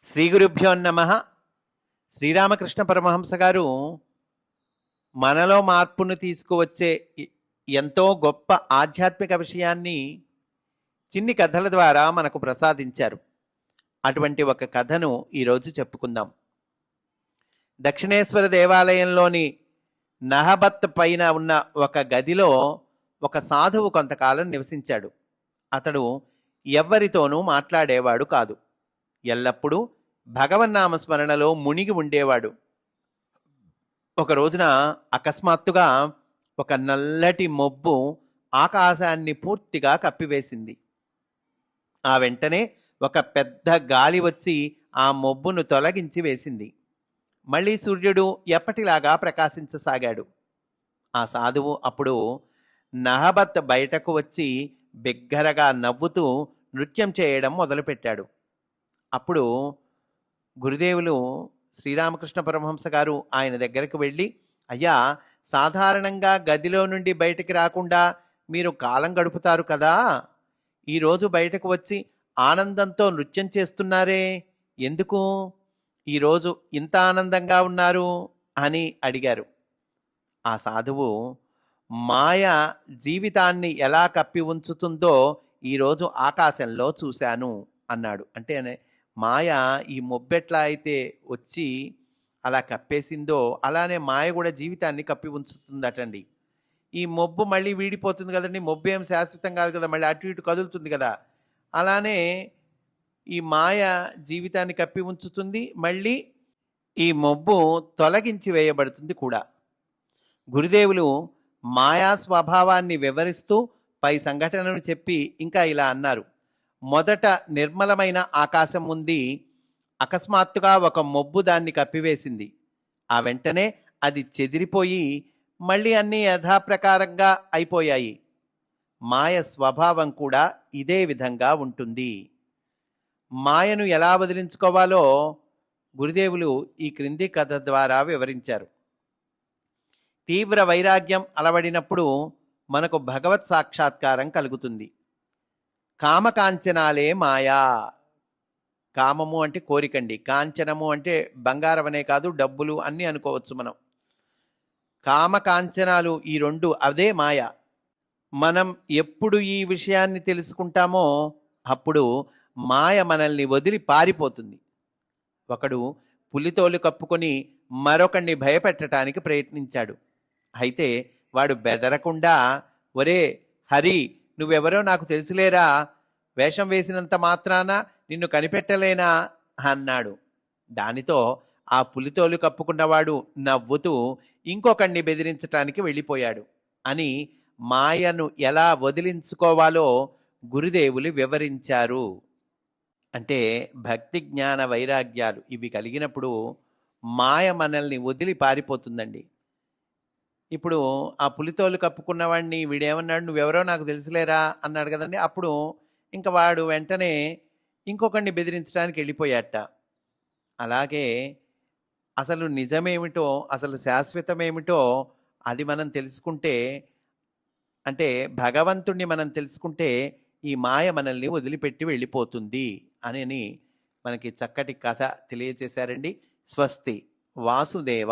శ్రీ గురుభ్యో నమః. శ్రీరామకృష్ణ పరమహంస గారు మనలో మార్పును తీసుకువచ్చే ఎంతో గొప్ప ఆధ్యాత్మిక విషయాన్ని చిన్ని కథల ద్వారా మనకు ప్రసాదించారు. అటువంటి ఒక కథను ఈరోజు చెప్పుకుందాం. దక్షిణేశ్వర దేవాలయంలోని నహబత్ పైన ఉన్న ఒక గదిలో ఒక సాధువు కొంతకాలం నివసించాడు. అతడు ఎవ్వరితోనూ మాట్లాడేవాడు కాదు. ఎల్లప్పుడూ భగవన్నామస్మరణలో మునిగి ఉండేవాడు. ఒక రోజున అకస్మాత్తుగా ఒక నల్లటి మొబ్బు ఆకాశాన్ని పూర్తిగా కప్పివేసింది. ఆ వెంటనే ఒక పెద్ద గాలి వచ్చి ఆ మొబ్బును తొలగించి వేసింది. మళ్ళీ సూర్యుడు ఎప్పటిలాగా ప్రకాశించసాగాడు. ఆ సాధువు అప్పుడు నహబత్ బయటకు వచ్చి బిగ్గరగా నవ్వుతూ నృత్యం చేయడం మొదలుపెట్టాడు. అప్పుడు గురుదేవులు శ్రీరామకృష్ణ పరమహంస గారు ఆయన దగ్గరకు వెళ్ళి, అయ్యా, సాధారణంగా గదిలో నుండి బయటికి రాకుండా మీరు కాలం గడుపుతారు కదా, ఈరోజు బయటకు వచ్చి ఆనందంతో నృత్యం చేస్తున్నారే, ఎందుకు ఈరోజు ఇంత ఆనందంగా ఉన్నారు అని అడిగారు. ఆ సాధువు, మాయ జీవితాన్ని ఎలా కప్పి ఉంచుతుందో ఈరోజు ఆకాశంలో చూశాను అన్నాడు. అంటే మాయ ఈ మొబ్బెట్లా అయితే వచ్చి అలా కప్పేసిందో అలానే మాయ కూడా జీవితాన్ని కప్పి ఉంచుతుందటండి. ఈ మొబ్బు మళ్ళీ వీడిపోతుంది కదండి, మొబ్బు ఏం శాశ్వతం కాదు కదా, మళ్ళీ అటు ఇటు కదులుతుంది కదా. అలానే ఈ మాయ జీవితాన్ని కప్పి ఉంచుతుంది, మళ్ళీ ఈ మొబ్బు తొలగించి వేయబడుతుంది కూడా. గురుదేవులు మాయా స్వభావాన్ని వివరిస్తూ పై సంఘటనను చెప్పి ఇంకా ఇలా అన్నారు. మొదట నిర్మలమైన ఆకాశం ఉంది. అకస్మాత్తుగా ఒక మొబ్బు దాన్ని కప్పివేసింది. ఆ వెంటనే అది చెదిరిపోయి మళ్ళీ అన్నీ యథాప్రకారంగా అయిపోయాయి. మాయ స్వభావం కూడా ఇదే విధంగా ఉంటుంది. మాయను ఎలా వదిలించుకోవాలో గురుదేవులు ఈ క్రింది కథ ద్వారా వివరించారు. తీవ్ర వైరాగ్యం అలవడినప్పుడు మనకు భగవత్ సాక్షాత్కారం కలుగుతుంది. కామకాంచనాలే మాయా. కామము అంటే కోరికండి, కాంచనము అంటే బంగారం అనే కాదు, డబ్బులు అన్నీ అనుకోవచ్చు మనం. కామకాంచనాలు ఈ రెండు అదే మాయ. మనం ఎప్పుడు ఈ విషయాన్ని తెలుసుకుంటామో అప్పుడు మాయ మనల్ని వదిలి పారిపోతుంది. ఒకడు పులితోలు కప్పుకొని మరొకడిని భయపెట్టడానికి ప్రయత్నించాడు. అయితే వాడు బెదరకుండా, ఒరే హరి, నువ్వెవరో నాకు తెలుసులేరా, వేషం వేసినంత మాత్రాన నిన్ను కనిపెట్టలేనా అన్నాడు. దానితో ఆ పులితోలు కప్పుకున్నవాడు నవ్వుతూ ఇంకొకడిని బెదిరించటానికి వెళ్ళిపోయాడు అని మాయను ఎలా వదిలించుకోవాలో గురుదేవులు వివరించారు. అంటే భక్తి జ్ఞాన వైరాగ్యాలు ఇవి కలిగినప్పుడు మాయ మనల్ని వదిలి పారిపోతుందండి. ఇప్పుడు ఆ పులితోలు కప్పుకున్నవాడిని వీడేమన్నాడు, నువ్వెవరో నాకు తెలుసులేరా అన్నాడు కదండి. అప్పుడు ఇంకా వాడు వెంటనే ఇంకొకడిని బెదిరించడానికి వెళ్ళిపోయాట. అలాగే అసలు నిజమేమిటో, అసలు శాశ్వతమేమిటో అది మనం తెలుసుకుంటే, అంటే భగవంతుణ్ణి మనం తెలుసుకుంటే ఈ మాయ మనల్ని వదిలిపెట్టి వెళ్ళిపోతుంది అని మనకి చక్కటి కథ తెలియచేశారండి. స్వస్తి. వాసుదేవ.